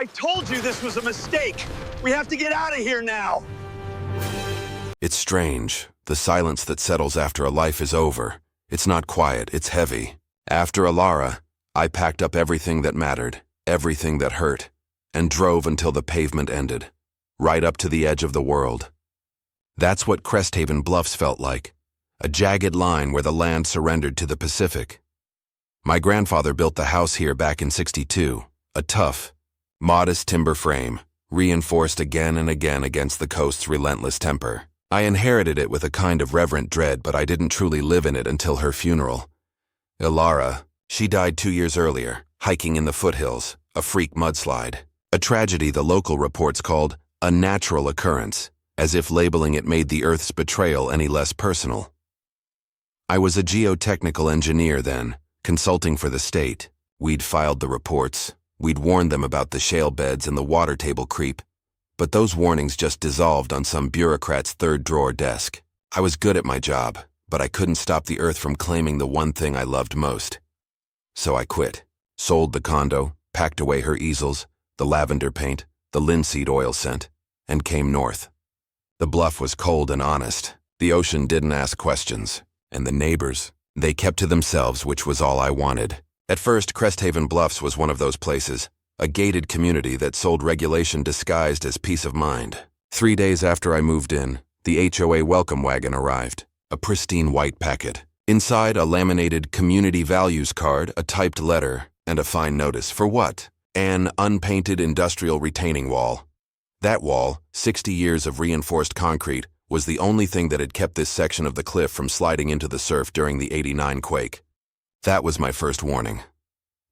I told you this was a mistake. We have to get out of here now. It's strange, the silence that settles after a life is over. It's not quiet, it's heavy. After Alara, I packed up everything that mattered, everything that hurt, and drove until the pavement ended, right up to the edge of the world. That's what Cresthaven Bluffs felt like, a jagged line where the land surrendered to the Pacific. My grandfather built the house here back in '62, a tough, modest timber frame, reinforced again and again against the coast's relentless temper. I inherited it with a kind of reverent dread, but I didn't truly live in it until her funeral. Ilara, she died 2 years earlier, hiking in the foothills, a freak mudslide. A tragedy the local reports called a natural occurrence, as if labeling it made the Earth's betrayal any less personal. I was a geotechnical engineer then, consulting for the state. We'd filed the reports. We'd warned them about the shale beds and the water table creep. But those warnings just dissolved on some bureaucrat's third-drawer desk. I was good at my job, but I couldn't stop the Earth from claiming the one thing I loved most. So I quit, sold the condo, packed away her easels, the lavender paint, the linseed oil scent, and came north. The bluff was cold and honest. The ocean didn't ask questions. And the neighbors, they kept to themselves, which was all I wanted. At first, Cresthaven Bluffs was one of those places, a gated community that sold regulation disguised as peace of mind. 3 days after I moved in, the HOA welcome wagon arrived, a pristine white packet. Inside, a laminated community values card, a typed letter, and a fine notice. For what? An unpainted industrial retaining wall. That wall, 60 years of reinforced concrete, was the only thing that had kept this section of the cliff from sliding into the surf during the '89 quake. That was my first warning.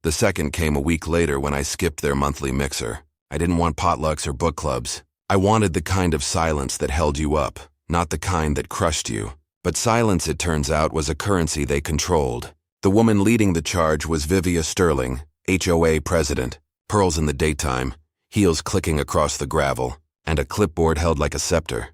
The second came a week later when I skipped their monthly mixer. I didn't want potlucks or book clubs. I wanted the kind of silence that held you up, not the kind that crushed you. But silence, it turns out, was a currency they controlled. The woman leading the charge was Vivia Sterling, HOA president, pearls in the daytime, heels clicking across the gravel, and a clipboard held like a scepter.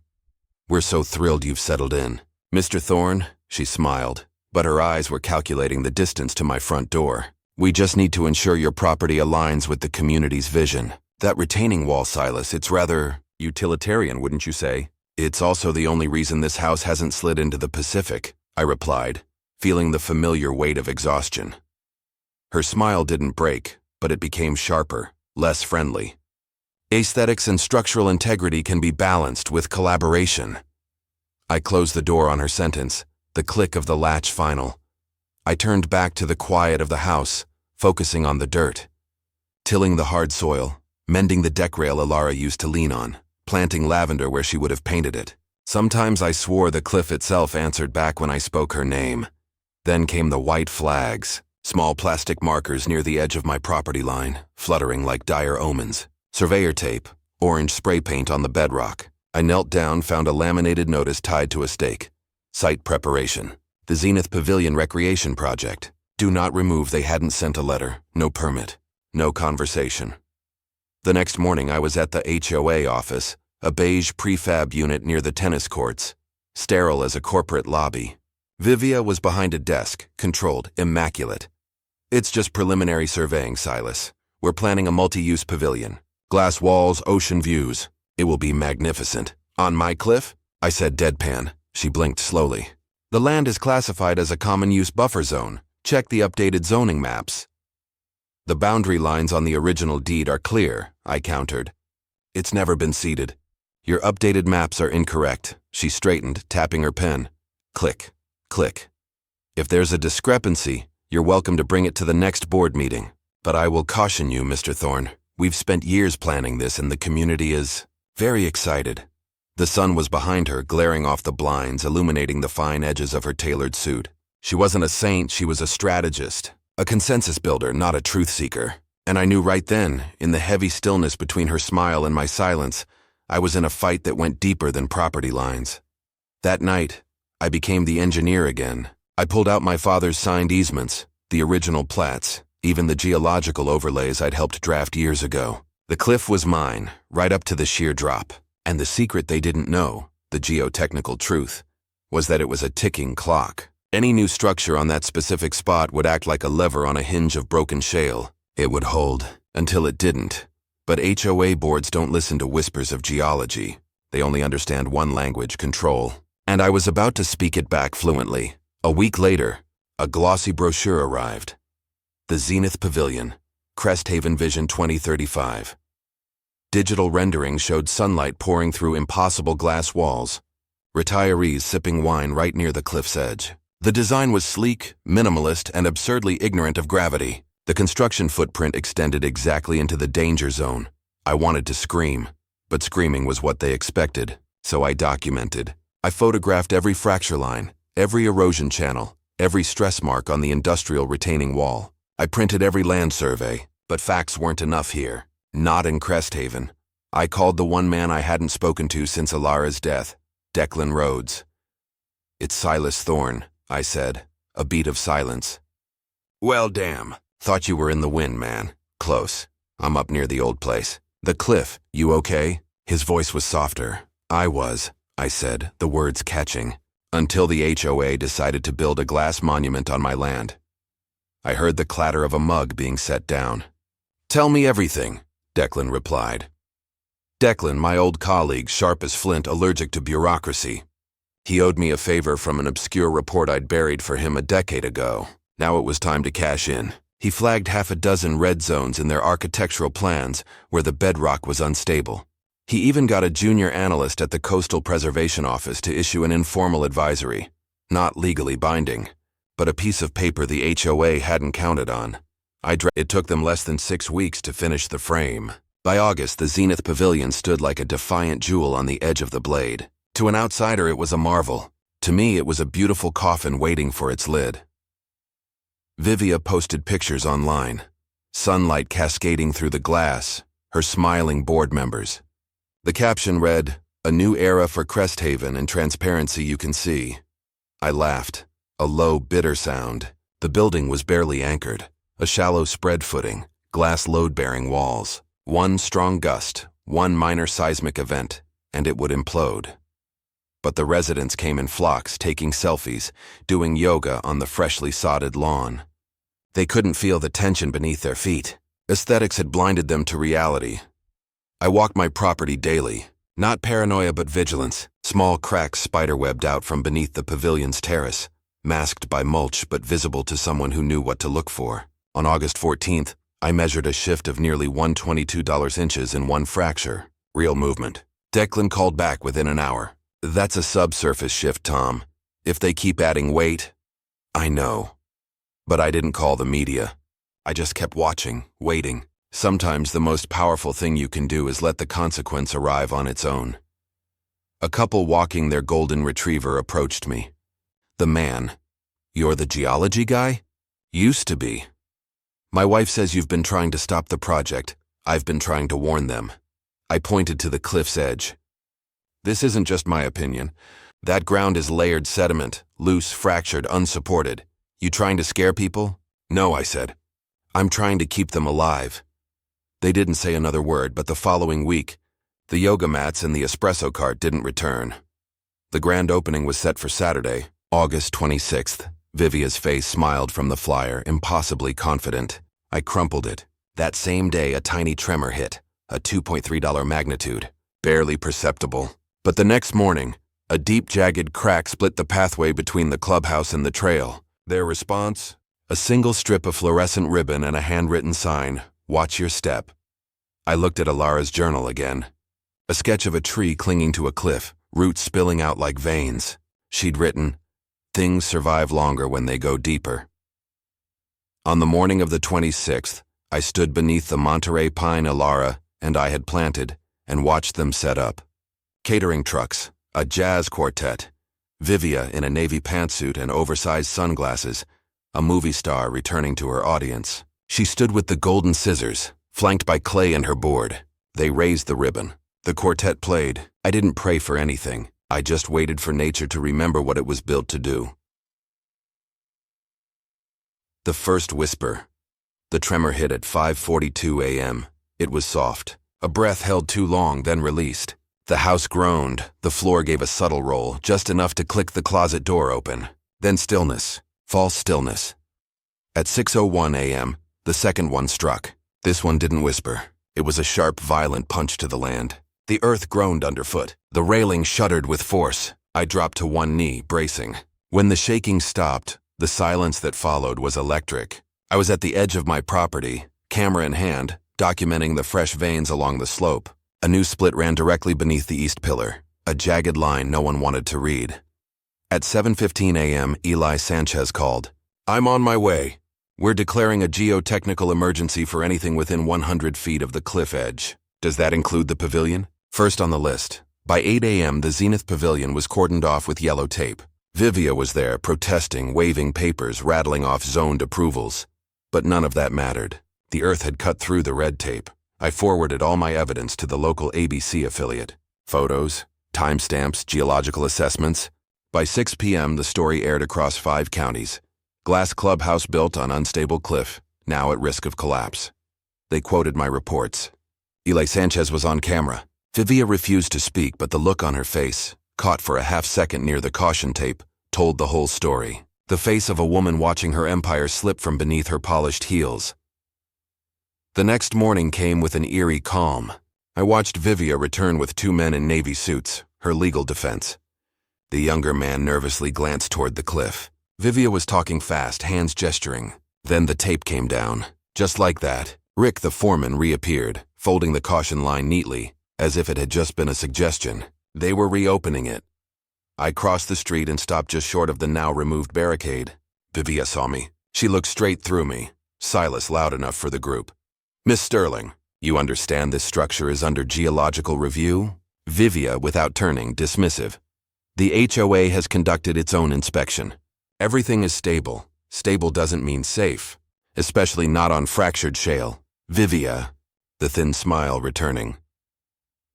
"We're so thrilled you've settled in. Mr. Thorne," she smiled, but her eyes were calculating the distance to my front door. "We just need to ensure your property aligns with the community's vision. That retaining wall, Silas, it's rather utilitarian, wouldn't you say?" "It's also the only reason this house hasn't slid into the Pacific," I replied, feeling the familiar weight of exhaustion. Her smile didn't break, but it became sharper, less friendly. "Aesthetics and structural integrity can be balanced with collaboration." I closed the door on her sentence, the click of the latch final. I turned back to the quiet of the house, focusing on the dirt. Tilling the hard soil, mending the deck rail Alara used to lean on, planting lavender where she would have painted it. Sometimes I swore the cliff itself answered back when I spoke her name. Then came the white flags, small plastic markers near the edge of my property line, fluttering like dire omens. Surveyor tape, orange spray paint on the bedrock. I knelt down, found a laminated notice tied to a stake. Site preparation. The Zenith Pavilion Recreation Project. Do not remove. They hadn't sent a letter. No permit. No conversation. The next morning I was at the HOA office, a beige prefab unit near the tennis courts, sterile as a corporate lobby. Vivia was behind a desk, controlled, immaculate. "It's just preliminary surveying, Silas. We're planning a multi-use pavilion. Glass walls, ocean views. It will be magnificent." "On my cliff?" I said deadpan. She blinked slowly. "The land is classified as a common-use buffer zone. Check the updated zoning maps." "The boundary lines on the original deed are clear," I countered. "It's never been ceded." "Your updated maps are incorrect." She straightened, tapping her pen. Click, click. "If there's a discrepancy, you're welcome to bring it to the next board meeting. But I will caution you, Mr. Thorne. We've spent years planning this and the community is very excited." The sun was behind her, glaring off the blinds, illuminating the fine edges of her tailored suit. She wasn't a saint, she was a strategist, a consensus builder, not a truth seeker. And I knew right then, in the heavy stillness between her smile and my silence, I was in a fight that went deeper than property lines. That night, I became the engineer again. I pulled out my father's signed easements, the original plats, even the geological overlays I'd helped draft years ago. The cliff was mine, right up to the sheer drop. And the secret they didn't know, the geotechnical truth, was that it was a ticking clock. Any new structure on that specific spot would act like a lever on a hinge of broken shale. It would hold, until it didn't. But HOA boards don't listen to whispers of geology. They only understand one language, control. And I was about to speak it back fluently. A week later, a glossy brochure arrived. The Zenith Pavilion, Cresthaven Vision 2035. Digital rendering showed sunlight pouring through impossible glass walls. Retirees sipping wine right near the cliff's edge. The design was sleek, minimalist, and absurdly ignorant of gravity. The construction footprint extended exactly into the danger zone. I wanted to scream, but screaming was what they expected, so I documented. I photographed every fracture line, every erosion channel, every stress mark on the industrial retaining wall. I printed every land survey, but facts weren't enough here. Not in Cresthaven. I called the one man I hadn't spoken to since Alara's death, Declan Rhodes. "It's Silas Thorne," I said, a beat of silence. "Well, damn. Thought you were in the wind, man. Close. I'm up near the old place. The cliff, you okay?" His voice was softer. "I was," I said, the words catching, "until the HOA decided to build a glass monument on my land." I heard the clatter of a mug being set down. "Tell me everything," Declan replied. Declan, my old colleague, sharp as flint, allergic to bureaucracy. He owed me a favor from an obscure report I'd buried for him a decade ago. Now it was time to cash in. He flagged half a dozen red zones in their architectural plans where the bedrock was unstable. He even got a junior analyst at the Coastal Preservation Office to issue an informal advisory, not legally binding, but a piece of paper the HOA hadn't counted on. It took them less than 6 weeks to finish the frame. By August, the Zenith Pavilion stood like a defiant jewel on the edge of the blade. To an outsider, it was a marvel. To me, it was a beautiful coffin waiting for its lid. Vivia posted pictures online. Sunlight cascading through the glass, her smiling board members. The caption read, "A new era for Cresthaven and transparency you can see." I laughed. A low, bitter sound. The building was barely anchored. A shallow spread footing, glass load-bearing walls. One strong gust, one minor seismic event, and it would implode. But the residents came in flocks, taking selfies, doing yoga on the freshly sodded lawn. They couldn't feel the tension beneath their feet. Aesthetics had blinded them to reality. I walked my property daily. Not paranoia but vigilance. Small cracks spiderwebbed out from beneath the pavilion's terrace, masked by mulch but visible to someone who knew what to look for. On August 14th, I measured a shift of nearly 122 inches in one fracture. Real movement. Declan called back within an hour. "That's a subsurface shift, Tom. If they keep adding weight..." I know. But I didn't call the media. I just kept watching, waiting. Sometimes the most powerful thing you can do is let the consequence arrive on its own. A couple walking their golden retriever approached me. The man, "You're the geology guy?" "Used to be." "My wife says you've been trying to stop the project. I've been trying to warn them." I pointed to the cliff's edge. "This isn't just my opinion. That ground is layered sediment, loose, fractured, unsupported. You trying to scare people?" "No," I said. "I'm trying to keep them alive." They didn't say another word, but the following week, the yoga mats and the espresso cart didn't return. The grand opening was set for Saturday, August 26th. Vivia's face smiled from the flyer, impossibly confident. I crumpled it. That same day, a tiny tremor hit, a $2.3 magnitude, barely perceptible. But the next morning, a deep, jagged crack split the pathway between the clubhouse and the trail. Their response? A single strip of fluorescent ribbon and a handwritten sign, "Watch your step." I looked at Alara's journal again. A sketch of a tree clinging to a cliff, roots spilling out like veins. She'd written, "Things survive longer when they go deeper." On the morning of the 26th, I stood beneath the Monterey pine Alara and I had planted and watched them set up. Catering trucks, a jazz quartet, Vivia in a navy pantsuit and oversized sunglasses, a movie star returning to her audience. She stood with the golden scissors, flanked by Clay and her board. They raised the ribbon. The quartet played. I didn't pray for anything. I just waited for nature to remember what it was built to do. The first whisper. The tremor hit at 5:42 a.m. It was soft. A breath held too long, then released. The house groaned. The floor gave a subtle roll, just enough to click the closet door open. Then stillness. False stillness. At 6:01 a.m., the second one struck. This one didn't whisper. It was a sharp, violent punch to the land. The earth groaned underfoot. The railing shuddered with force. I dropped to one knee, bracing. When the shaking stopped, the silence that followed was electric. I was at the edge of my property, camera in hand, documenting the fresh veins along the slope. A new split ran directly beneath the east pillar, a jagged line no one wanted to read. At 7:15 a.m., Eli Sanchez called. "I'm on my way. We're declaring a geotechnical emergency for anything within 100 feet of the cliff edge. Does that include the pavilion?" First on the list. By 8 a.m., the Zenith Pavilion was cordoned off with yellow tape. Vivia was there, protesting, waving papers, rattling off zoned approvals. But none of that mattered. The earth had cut through the red tape. I forwarded all my evidence to the local ABC affiliate. Photos, timestamps, geological assessments. By 6 p.m., the story aired across 5 counties. Glass clubhouse built on unstable cliff, now at risk of collapse. They quoted my reports. Eli Sanchez was on camera. Vivia refused to speak, but the look on her face, caught for a half-second near the caution tape, told the whole story. The face of a woman watching her empire slip from beneath her polished heels. The next morning came with an eerie calm. I watched Vivia return with 2 men in navy suits, her legal defense. The younger man nervously glanced toward the cliff. Vivia was talking fast, hands gesturing. Then the tape came down. Just like that, Rick, the foreman, reappeared, folding the caution line neatly, as if it had just been a suggestion. They were reopening it. I crossed the street and stopped just short of the now-removed barricade. Vivia saw me. She looked straight through me. Silas loud enough for the group. "Miss Sterling, you understand this structure is under geological review?" Vivia, without turning, dismissive. "The HOA has conducted its own inspection. Everything is stable. Stable doesn't mean safe, especially not on fractured shale." Vivia, the thin smile returning.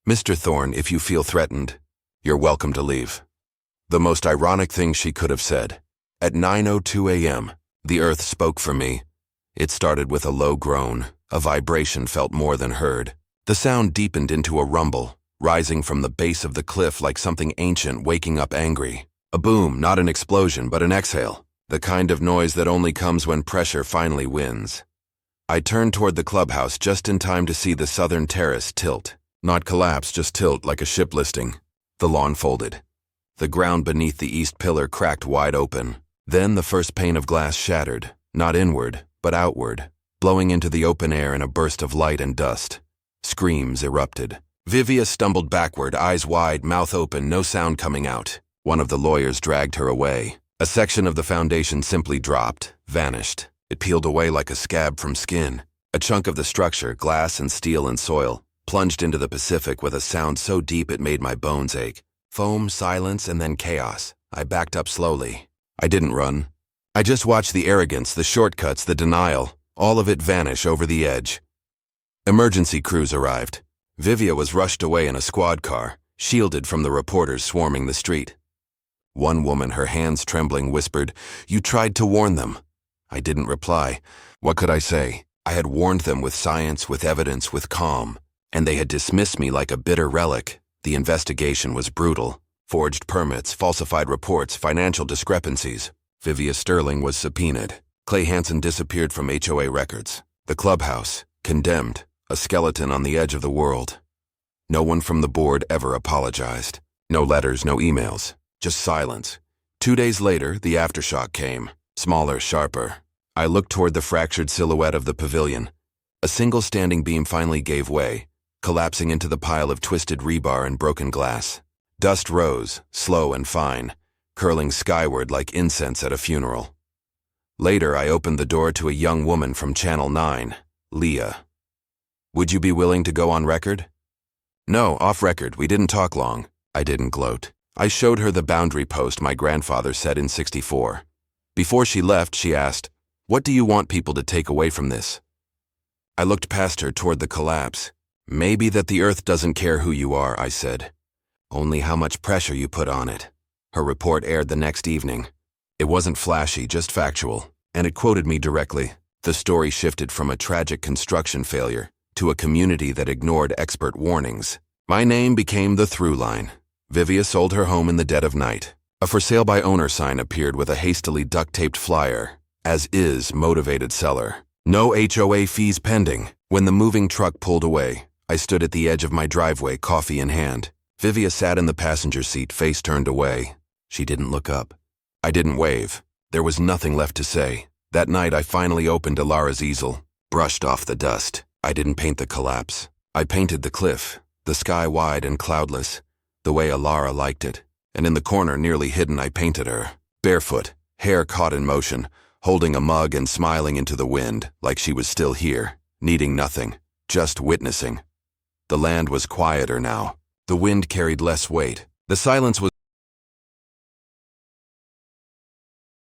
"Mr. Thorne, if you feel threatened, you're welcome to leave." The most ironic thing she could have said. At 9:02 a.m., the earth spoke for me. It started with a low groan. A vibration felt more than heard. The sound deepened into a rumble, rising from the base of the cliff like something ancient waking up angry. A boom, not an explosion, but an exhale. The kind of noise that only comes when pressure finally wins. I turned toward the clubhouse just in time to see the southern terrace tilt. Not collapse, just tilt like a ship listing. The lawn folded. The ground beneath the east pillar cracked wide open. Then the first pane of glass shattered, not inward, but outward, blowing into the open air in a burst of light and dust. Screams erupted. Vivia stumbled backward, eyes wide, mouth open, no sound coming out. One of the lawyers dragged her away. A section of the foundation simply dropped, vanished. It peeled away like a scab from skin. A chunk of the structure, glass and steel and soil, plunged into the Pacific with a sound so deep it made my bones ache. Foam, silence, and then chaos. I backed up slowly. I didn't run. I just watched the arrogance, the shortcuts, the denial, all of it vanish over the edge. Emergency crews arrived. Vivia was rushed away in a squad car, shielded from the reporters swarming the street. One woman, her hands trembling, whispered, "You tried to warn them." I didn't reply. What could I say? I had warned them with science, with evidence, with calm, and they had dismissed me like a bitter relic. The investigation was brutal. Forged permits, falsified reports, financial discrepancies. Vivia Sterling was subpoenaed. Clay Hansen disappeared from HOA records. The clubhouse, condemned, a skeleton on the edge of the world. No one from the board ever apologized. No letters, no emails, just silence. 2 days later, the aftershock came, smaller, sharper. I looked toward the fractured silhouette of the pavilion. A single standing beam finally gave way, collapsing into the pile of twisted rebar and broken glass. Dust rose, slow and fine, curling skyward like incense at a funeral. Later, I opened the door to a young woman from Channel 9, Leah. "Would you be willing to go on record?" "No, off record. We didn't talk long." I didn't gloat. I showed her the boundary post my grandfather set in '64. Before she left, she asked, "What do you want people to take away from this?" I looked past her toward the collapse. "Maybe that the earth doesn't care who you are," I said. "Only how much pressure you put on it." Her report aired the next evening. It wasn't flashy, just factual, and it quoted me directly. The story shifted from a tragic construction failure to a community that ignored expert warnings. My name became the through line. Vivia sold her home in the dead of night. A for sale by owner sign appeared with a hastily duct-taped flyer. As is, motivated seller. No HOA fees pending. When the moving truck pulled away, I stood at the edge of my driveway, coffee in hand. Vivia sat in the passenger seat, face turned away. She didn't look up. I didn't wave. There was nothing left to say. That night, I finally opened Alara's easel, brushed off the dust. I didn't paint the collapse. I painted the cliff, the sky wide and cloudless, the way Alara liked it. And in the corner, nearly hidden, I painted her, barefoot, hair caught in motion, holding a mug and smiling into the wind, like she was still here, needing nothing, just witnessing. The land was quieter now. The wind carried less weight. The silence was